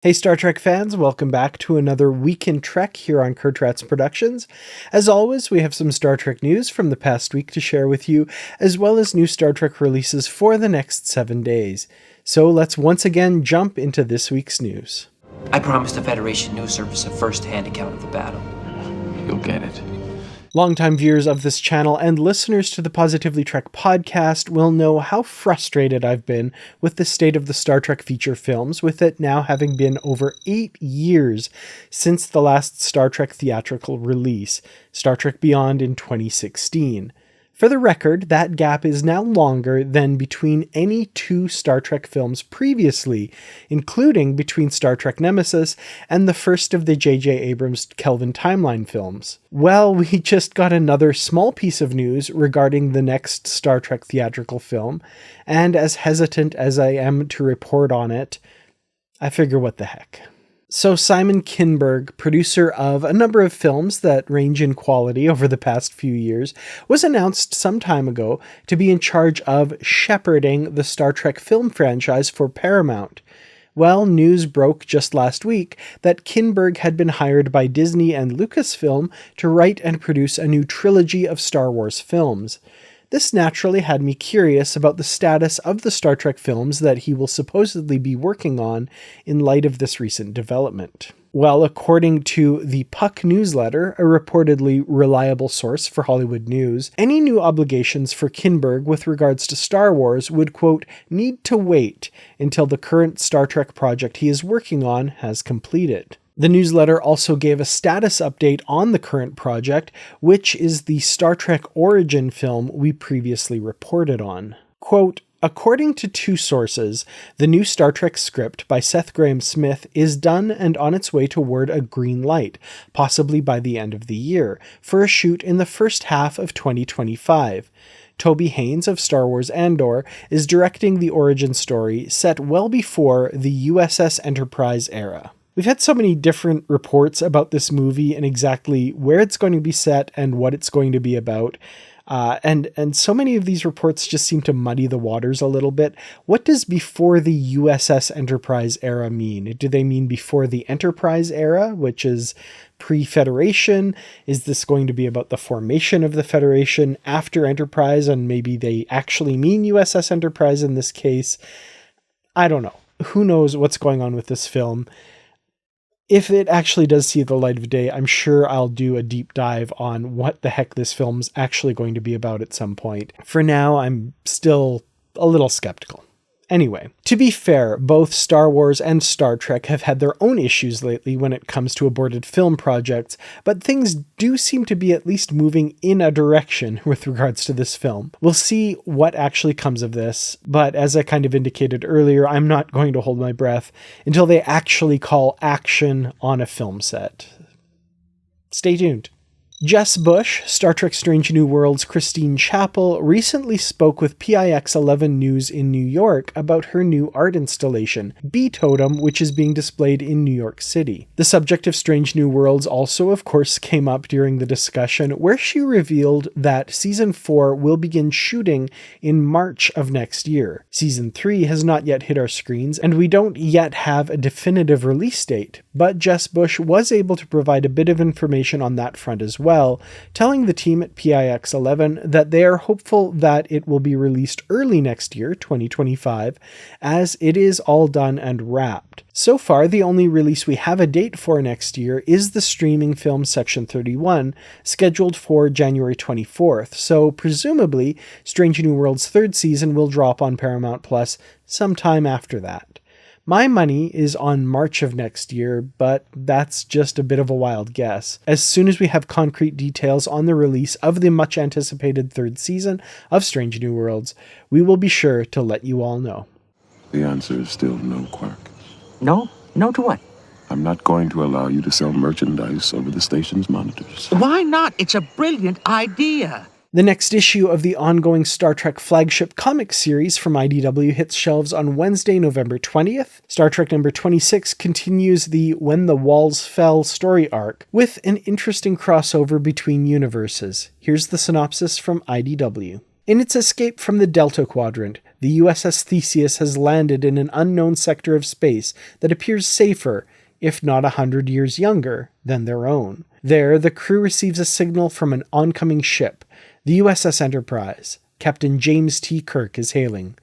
Hey Star Trek fans, welcome back to another Week in Trek here on Kertrats Productions. As always, we have some Star Trek news from the past week to share with you, as well as new Star Trek releases for the next 7 days. So let's once again jump into this week's news. I promised the Federation News Service a first-hand account of the battle. You'll get it. Longtime viewers of this channel and listeners to the Positively Trek podcast will know how frustrated I've been with the state of the Star Trek feature films, with it now having been over 8 years since the last Star Trek theatrical release, Star Trek Beyond in 2016. For the record, that gap is now longer than between any 2 Star Trek films previously, including between Star Trek Nemesis and the first of the J.J. Abrams Kelvin timeline films. Well, we just got another small piece of news regarding the next Star Trek theatrical film, and as hesitant as I am to report on it, I figure what the heck. So Simon Kinberg, producer of a number of films that range in quality over the past few years, was announced some time ago to be in charge of shepherding the Star Trek film franchise for Paramount. Well, news broke just last week that Kinberg had been hired by Disney and Lucasfilm to write and produce a new trilogy of Star Wars films. This naturally had me curious about the status of the Star Trek films that he will supposedly be working on in light of this recent development. Well, according to the Puck newsletter, a reportedly reliable source for Hollywood News, any new obligations for Kinberg with regards to Star Wars would, quote, need to wait until the current Star Trek project he is working on has completed. The newsletter also gave a status update on the current project, which is the Star Trek Origin film we previously reported on. Quote, according to 2 sources, the new Star Trek script by Seth Grahame-Smith is done and on its way toward a green light, possibly by the end of the year, for a shoot in the first half of 2025. Toby Haynes of Star Wars Andor is directing the origin story set well before the USS Enterprise era. We've had so many different reports about this movie and exactly where it's going to be set and what it's going to be about. And so many of these reports just seem to muddy the waters a little bit. What does before the USS Enterprise era mean? Do they mean before the Enterprise era, which is pre-Federation? Is this going to be about the formation of the Federation after Enterprise, and maybe they actually mean USS Enterprise in this case? I don't know. Who knows what's going on with this film? If it actually does see the light of day, I'm sure I'll do a deep dive on what the heck this film's actually going to be about at some point. For now, I'm still a little skeptical. Anyway, to be fair, both Star Wars and Star Trek have had their own issues lately when it comes to aborted film projects, but things do seem to be at least moving in a direction with regards to this film. We'll see what actually comes of this, but as I kind of indicated earlier, I'm not going to hold my breath until they actually call action on a film set. Stay tuned. Jess Bush, Star Trek Strange New Worlds' Christine Chappell, recently spoke with PIX11 News in New York about her new art installation, B Totem, which is being displayed in New York City. The subject of Strange New Worlds also, of course, came up during the discussion, where she revealed that Season 4 will begin shooting in March of next year. Season 3 has not yet hit our screens, and we don't yet have a definitive release date, but Jess Bush was able to provide a bit of information on that front as well, telling the team at PIX11 that they are hopeful that it will be released early next year, 2025, as it is all done and wrapped. So far, the only release we have a date for next year is the streaming film Section 31, scheduled for January 24th, so presumably Strange New Worlds' 3rd season will drop on Paramount Plus sometime after that. My money is on March of next year, but that's just a bit of a wild guess. As soon as we have concrete details on the release of the much anticipated 3rd season of Strange New Worlds, we will be sure to let you all know. The answer is still no, Quark. No? No to what? I'm not going to allow you to sell merchandise over the station's monitors. Why not? It's a brilliant idea. The next issue of the ongoing Star Trek flagship comic series from IDW hits shelves on Wednesday, November 20th. Star Trek number 26 continues the When the Walls Fell story arc, with an interesting crossover between universes. Here's the synopsis from IDW. In its escape from the Delta Quadrant, the USS Theseus has landed in an unknown sector of space that appears safer, if not 100 years younger, than their own. There, the crew receives a signal from an oncoming ship, the USS Enterprise. Captain James T. Kirk is hailing.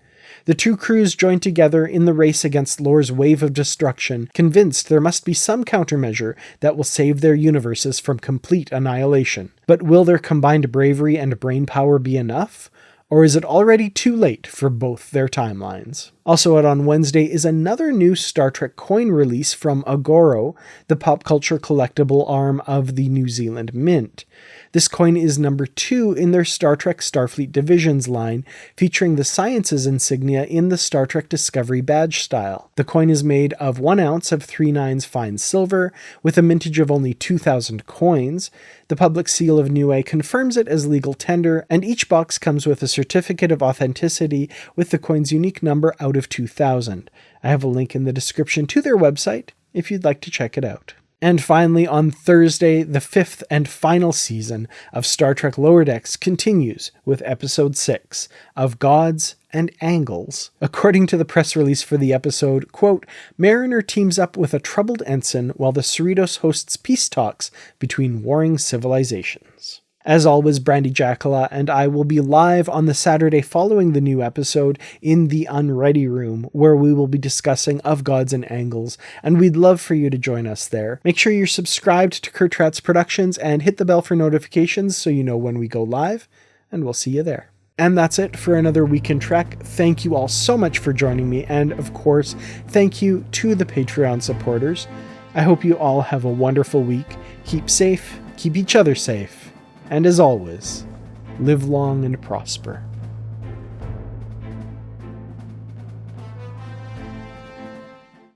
The two crews join together in the race against Lore's wave of destruction, convinced there must be some countermeasure that will save their universes from complete annihilation. But will their combined bravery and brainpower be enough? Or is it already too late for both their timelines? Also out on Wednesday is another new Star Trek coin release from Agoro, the pop culture collectible arm of the New Zealand Mint. This coin is number 2 in their Star Trek Starfleet Divisions line, featuring the Sciences insignia in the Star Trek Discovery badge style. The coin is made of 1 ounce of 3/9 fine silver, with a mintage of only 2,000 coins. The public seal of Niue confirms it as legal tender, and each box comes with a certificate of authenticity with the coin's unique number out of 2,000. I have a link in the description to their website if you'd like to check it out. And finally, on Thursday, the 5th and final season of Star Trek Lower Decks continues with episode 6 of Gods and Angles. According to the press release for the episode, quote, Mariner teams up with a troubled ensign while the Cerritos hosts peace talks between warring civilizations. As always, Brandy Jackala and I will be live on the Saturday following the new episode in the Unready Room, where we will be discussing Of Gods and Angles, and we'd love for you to join us there. Make sure you're subscribed to Kertrats Productions and hit the bell for notifications so you know when we go live, and we'll see you there. And that's it for another Week in Trek. Thank you all so much for joining me, and of course, thank you to the Patreon supporters. I hope you all have a wonderful week. Keep safe, keep each other safe. And as always, live long and prosper.